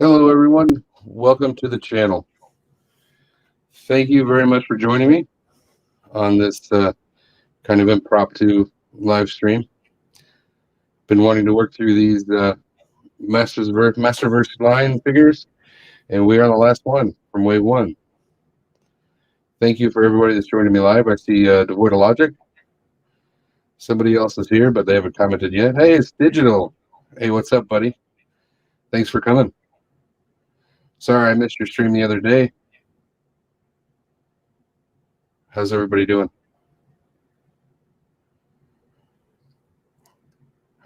Hello, everyone. Welcome to the channel. Thank you very much for joining me on this kind of impromptu live stream. Been wanting to work through these Masterverse line figures, and we are on the last one from wave one. Thank you for everybody that's joining me live. I see Devoid of Logic. Somebody else is here, but they haven't commented yet. Hey, it's Digital. Hey, what's up, buddy? Thanks for coming. Sorry I missed your stream the other day. How's everybody doing?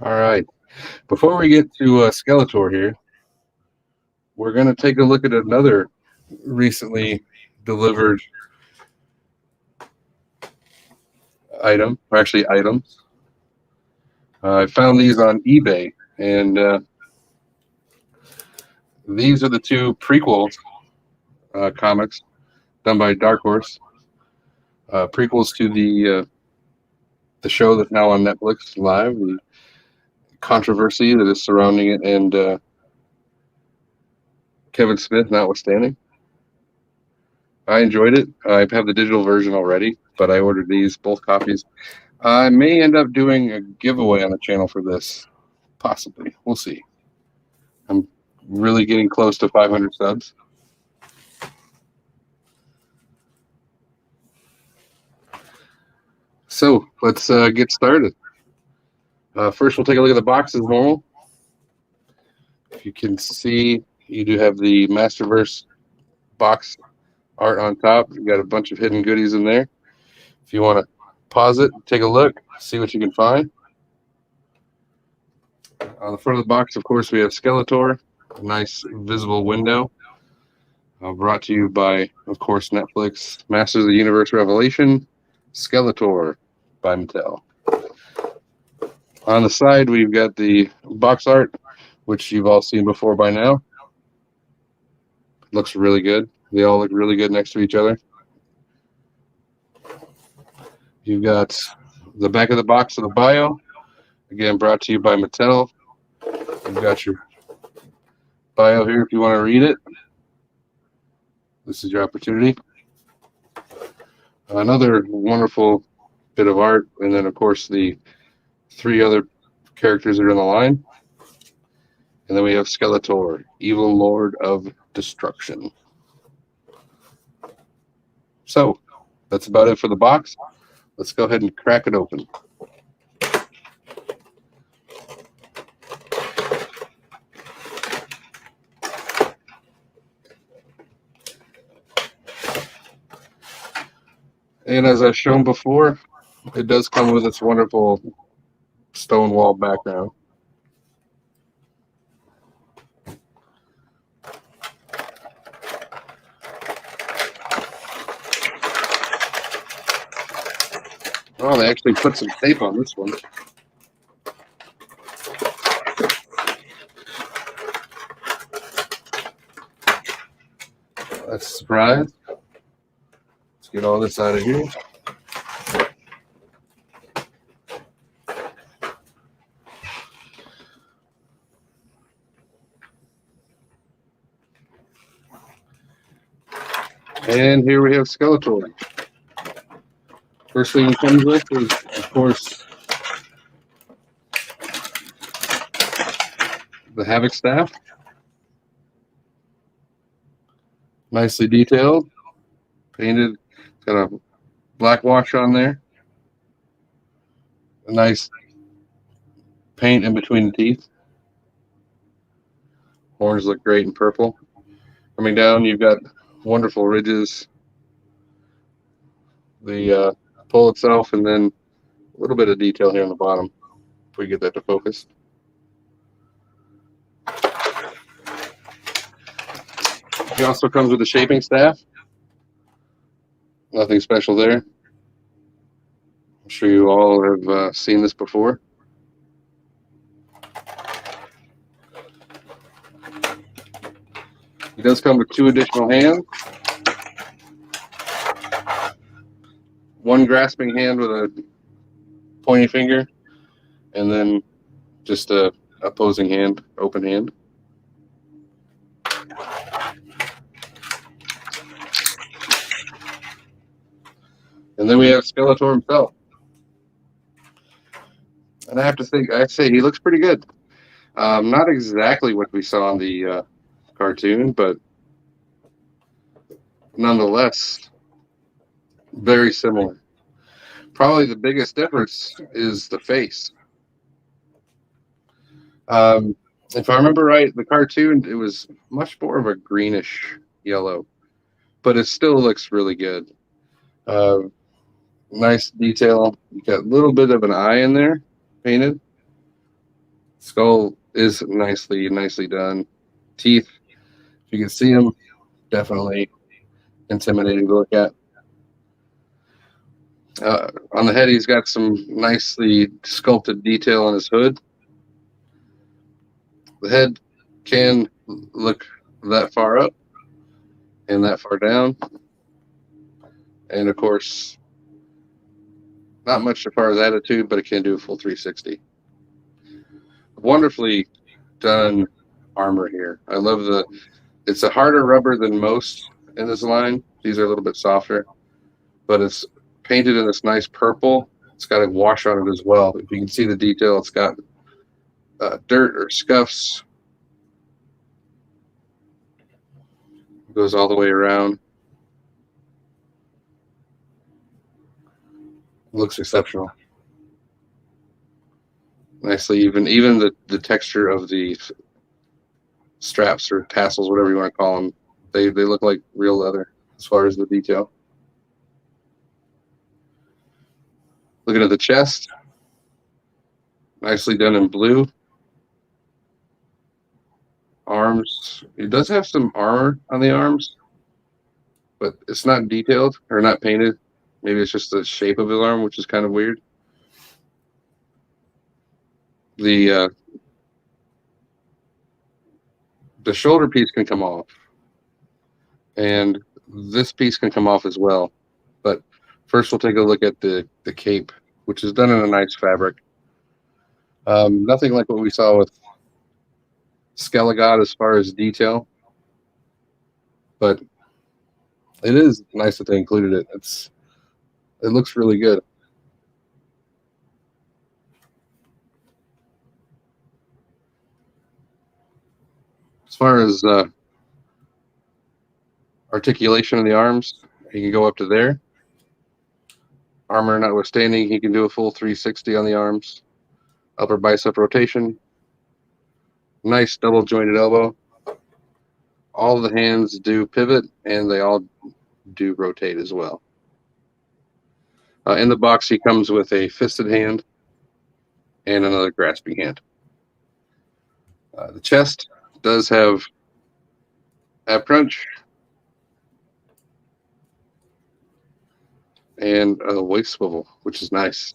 All right. Before we get to Skeletor here, we're going to take a look at another recently delivered item, or actually items. I found these on eBay, and these are the two prequel comics done by Dark Horse, prequels to the show that's now on Netflix live, the controversy that is surrounding it, and Kevin Smith notwithstanding. I enjoyed it. I have the digital version already, but I ordered these, both copies. I may end up doing a giveaway on the channel for this, possibly. We'll see. I'm really getting close to 500 subs. So let's get started. First, we'll take a look at the box as normal. If you can see, you do have the Masterverse box art on top. You've got a bunch of hidden goodies in there. If you want to pause it, take a look, see what you can find. On the front of the box, of course, we have Skeletor, a nice visible window. Brought to you by, of course, Netflix, Masters of the Universe Revelation Skeletor by Mattel. On the side, we've got the box art, which you've all seen before by now. It looks really good. They all look really good next to each other. You've got the back of the box of the bio, again, brought to you by Mattel. You've got your bio here if you want to read it. This is your opportunity. Another wonderful bit of art, and then, of course, the three other characters that are in the line. And then we have Skeletor, Evil Lord of Destruction. So, that's about it for the box. Let's go ahead and crack it open. And as I've shown before, it does come with its wonderful stone wall background. Oh, they actually put some tape on this one. That's a surprise. Let's get all this out of here. And here we have Skeletor. First thing it comes with is, of course, the Havoc staff. Nicely detailed, painted. It's got a black wash on there. A nice paint in between the teeth. Horns look great in purple. Coming down, you've got wonderful ridges. The pole itself, and then a little bit of detail here on the bottom if we get that to focus. He also comes with a shaping staff. Nothing special there. I'm sure you all have seen this before. He does come with 2 additional hands. One grasping hand with a pointy finger, and then just a opposing hand, open hand. And then we have Skeletor himself. And I have to say he looks pretty good. Not exactly what we saw in the cartoon, but nonetheless, very similar. Probably the biggest difference is the face. If I remember right, the cartoon, it was much more of a greenish yellow, but it still looks really good. Uh, nice detail. You got a little bit of an eye in there painted. Skull is nicely done. Teeth, if you can see them, definitely intimidating to look at. On the head, he's got some nicely sculpted detail on his hood. The head can look that far up and that far down. And of course, not much as far as attitude, but it can do a full 360. Wonderfully done armor here. I love it's a harder rubber than most in this line. These are a little bit softer, but it's painted in this nice purple. It's got a wash on it as well. If you can see the detail, it's got dirt or scuffs. It goes all the way around. Looks exceptional. Nicely even the texture of the straps or tassels, whatever you want to call them, they look like real leather as far as the detail. Looking at the chest, nicely done in blue. Arms, it does have some armor on the arms, but it's not detailed or not painted. Maybe it's just the shape of his arm, which is kind of weird. The shoulder piece can come off, and this piece can come off as well. But first, we'll take a look at the cape, which is done in a nice fabric. Nothing like what we saw with Skeletor as far as detail, but it is nice that they included it. It looks really good. As far as articulation of the arms, he can go up to there. Armor notwithstanding, he can do a full 360 on the arms. Upper bicep rotation. Nice double jointed elbow. All of the hands do pivot, and they all do rotate as well. In the box, he comes with a fisted hand and another grasping hand. The chest does have ab crunch and a waist swivel, which is nice.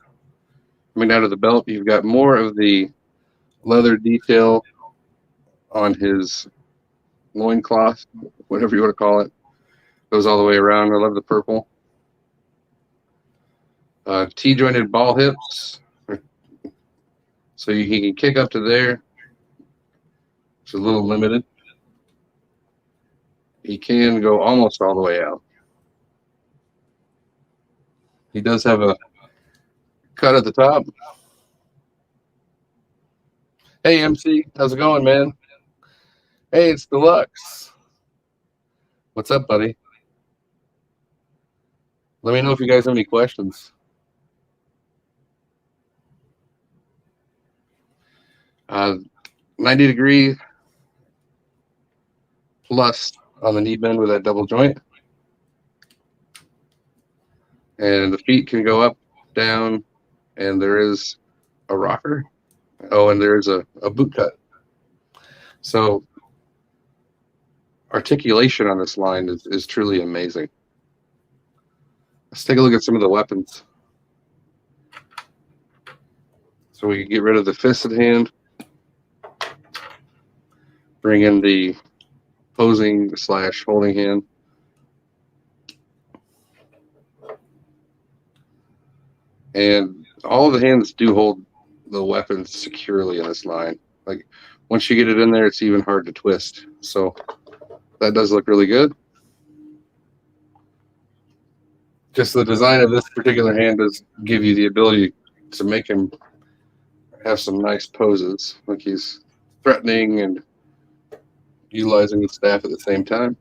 Coming out of the belt, you've got more of the leather detail on his loincloth, whatever you want to call it. Goes all the way around. I love the purple. T-jointed ball hips. So he can kick up to there. It's a little limited. He can go almost all the way out. He does have a cut at the top. Hey, MC, how's it going, man? Hey, it's Deluxe. What's up, buddy? Let me know if you guys have any questions. 90-degree plus on the knee bend with that double joint. And the feet can go up, down, and there is a rocker. Oh, and there's a boot cut. So articulation on this line is truly amazing. Let's take a look at some of the weapons. So we can get rid of the fisted hand, bring in the posing / holding hand. And all of the hands do hold the weapons securely in this line. Like once you get it in there, it's even hard to twist. So that does look really good. just the design of this particular hand does give you the ability to make him have some nice poses, like he's threatening and utilizing the staff at the same time.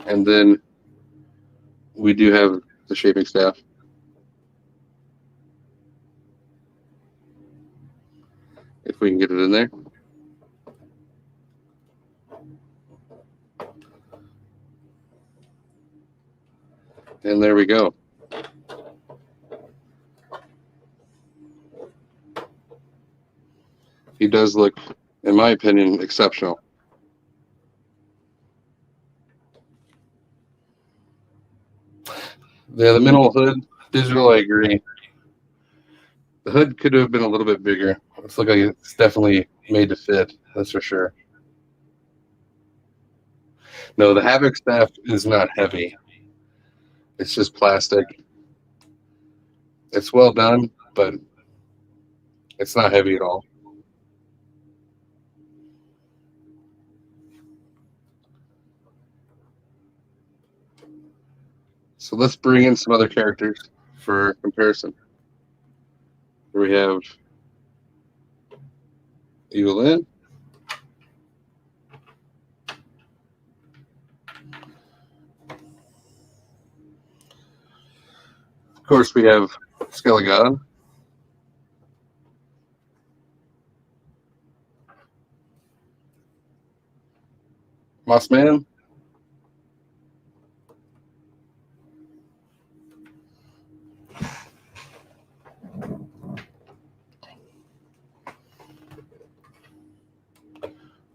And then we do have the shaping staff. If we can get it in there. And there we go. He does look, in my opinion, exceptional. Yeah, the minimal hood, digital, I agree. The hood could have been a little bit bigger. It's like it's definitely made to fit, that's for sure. No, the Havoc staff is not heavy. It's just plastic. It's well done, but it's not heavy at all. So let's bring in some other characters for comparison. We have Evelyn. Of course, we have Skeletor. Mossman.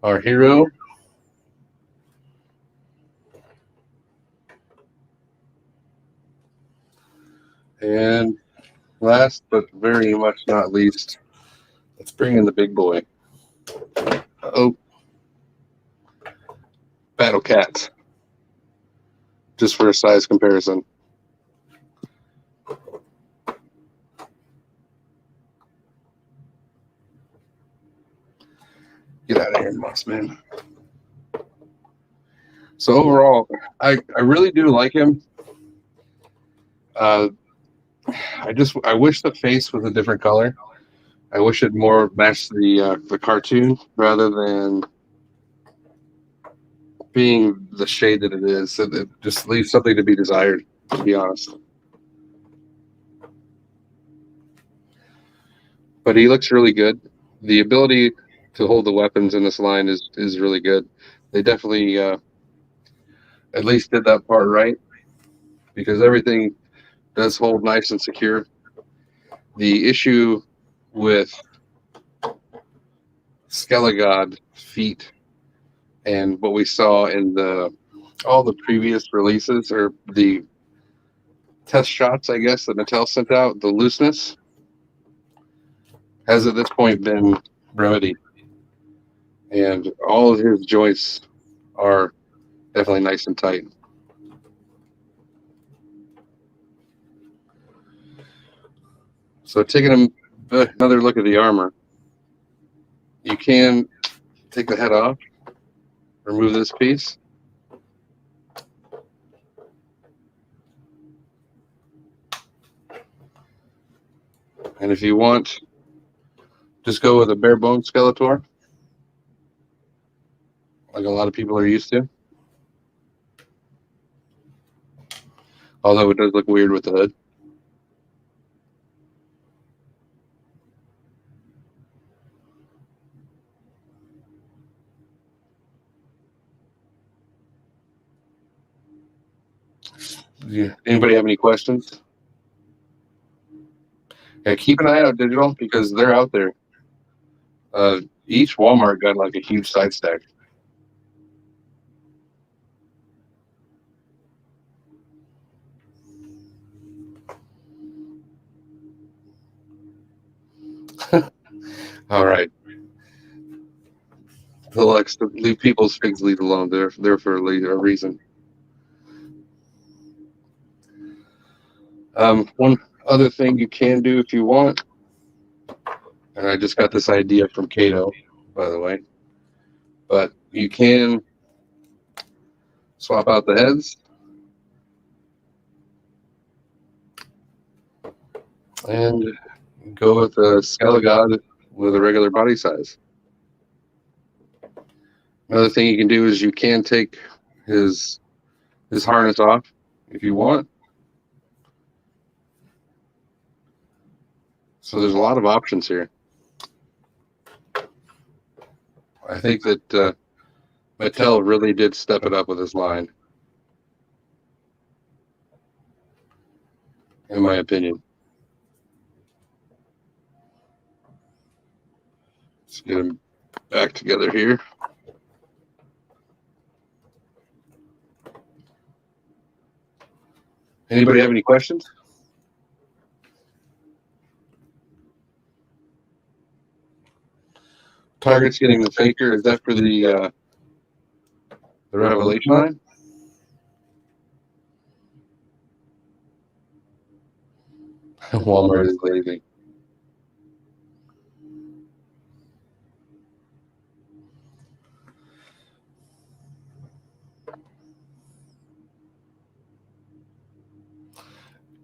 Our hero. And last but very much not least, let's bring in the big boy. Oh, Battle Cat. Just for a size comparison. Get out of here, Mossman. So overall, I really do like him. I wish the face was a different color. I wish it more matched the cartoon rather than being the shade that it is. It just leaves something to be desired, to be honest. But he looks really good. The ability to hold the weapons in this line is really good. They definitely at least did that part right, because everything does hold nice and secure. The issue with Skelegod feet and what we saw in all the previous releases, or the test shots, I guess, that Mattel sent out, the looseness has at this point been remedied. And all of his joints are definitely nice and tight. So taking another look at the armor, you can take the head off, remove this piece. And if you want, just go with a bare bone Skeletor, like a lot of people are used to. Although it does look weird with the hood. Anybody have any questions? Yeah, keep an eye out, digital, because they're out there. Each Walmart got like a huge side stack. All right. Lex, leave people's pigs leave alone. They're there for a reason. One other thing you can do if you want, and I just got this idea from Kato, by the way, but you can swap out the heads and go with the Skeletor with a regular body size. Another thing you can do is you can take his harness off if you want. So there's a lot of options here. I think that Mattel really did step it up with this line, in my opinion. Let's get them back together here. Anybody have any questions? Target's getting the Faker. Is that for the Revelation line? Walmart is lazy.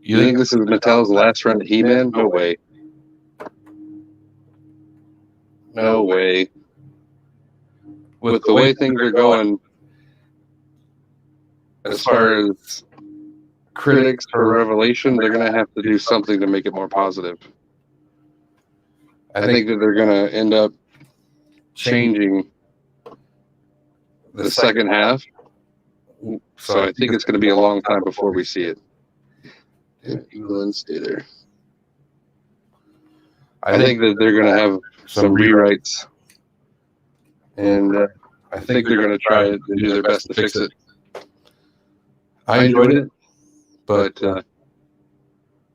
You think this is Mattel's last run to He-Man? No way. No way. With the way things are going, as far as critics for Revelation, they're going to have to do something to make it more positive. I think that they're going to end up changing the second half. So I think it's going to be a long time before we see it. England, stay there. I think that they're going to have some rewrites, and I think they're going to try and do their best to fix it. I enjoyed it, but there's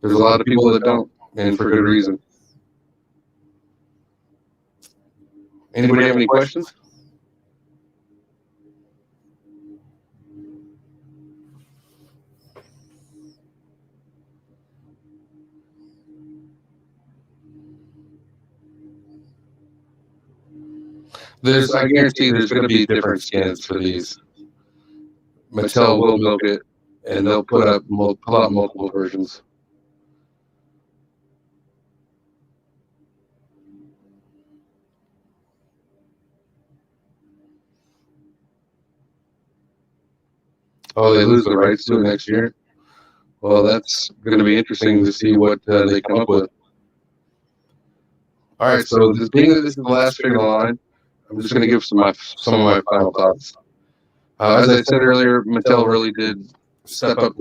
a lot of people that don't, and for good reason. Anybody have any questions? I guarantee there's going to be different skins for these. Mattel will milk it, and they'll pull out multiple versions. Oh, they lose the rights to it next year? Well, that's going to be interesting to see what they come up with. All right, so being that this is the last figure of the line, I'm just going to give some of my final thoughts. As I said earlier, Mattel really did step up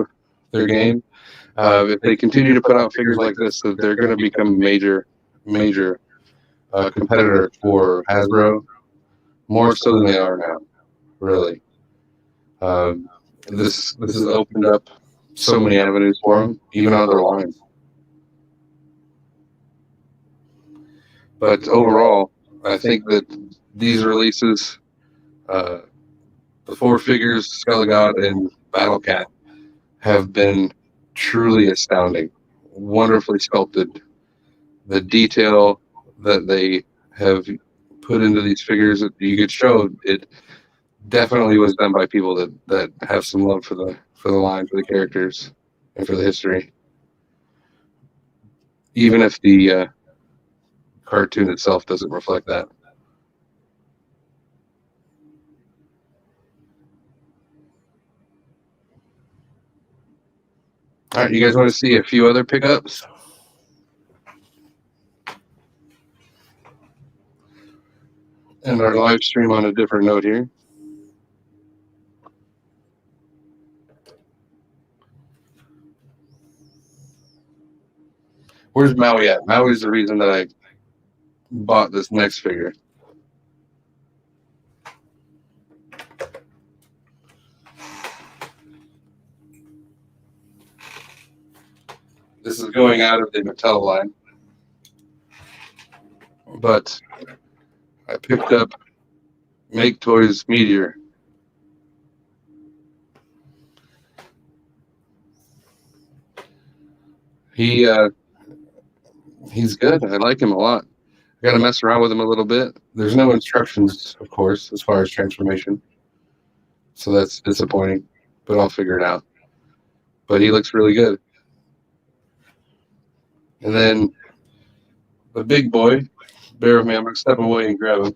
their game. If they continue to put out figures like this, that they're going to become major competitor for Hasbro, more so than they are now, really. This has opened up so many avenues for them, even on their lines. But overall, I think that these releases, the 4 figures, Skeletor and Battle Cat, have been truly astounding, wonderfully sculpted. The detail that they have put into these figures that you could show, it definitely was done by people that have some love for the line, for the characters, and for the history. Even if the cartoon itself doesn't reflect that. All right, you guys want to see a few other pickups? And our live stream on a different note here. Where's Maui at? Maui's the reason that I bought this next figure. This is going out of the Mattel line. But I picked up Make Toys Meteor. He's good. I like him a lot. got to mess around with him a little bit. There's no instructions, of course, as far as transformation. So that's disappointing, but I'll figure it out. But he looks really good. And then the big boy, bear with me, I'm going to step away and grab him.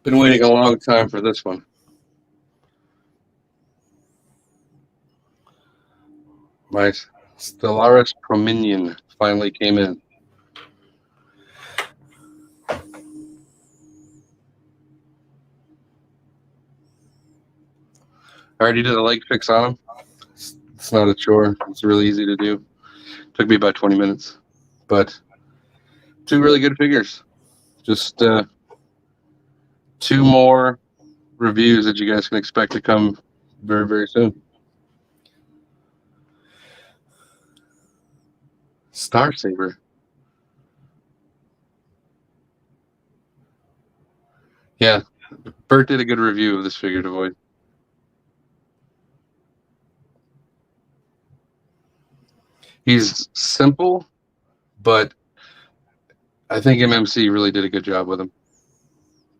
Been waiting a long time for this one. My Stellaris Prominion finally came in. I already did a leg fix on him. It's not a chore. It's really easy to do. Took me about 20 minutes. But 2 really good figures. Just 2 more reviews that you guys can expect to come very, very soon. Star Saber. Yeah, Bert did a good review of this figure to avoid. He's simple, but I think MMC really did a good job with him.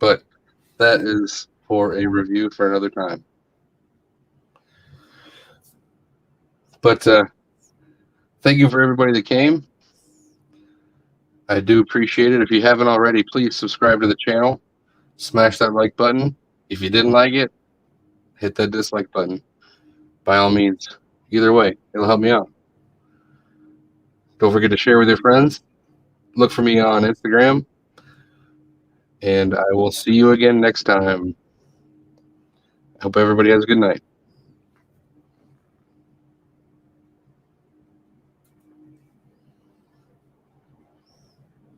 But that is for a review for another time. But thank you for everybody that came. I do appreciate it. If you haven't already, please subscribe to the channel. Smash that like button. If you didn't like it, hit that dislike button. By all means. Either way, it'll help me out. Don't forget to share with your friends. Look for me on Instagram. And I will see you again next time. Hope everybody has a good night.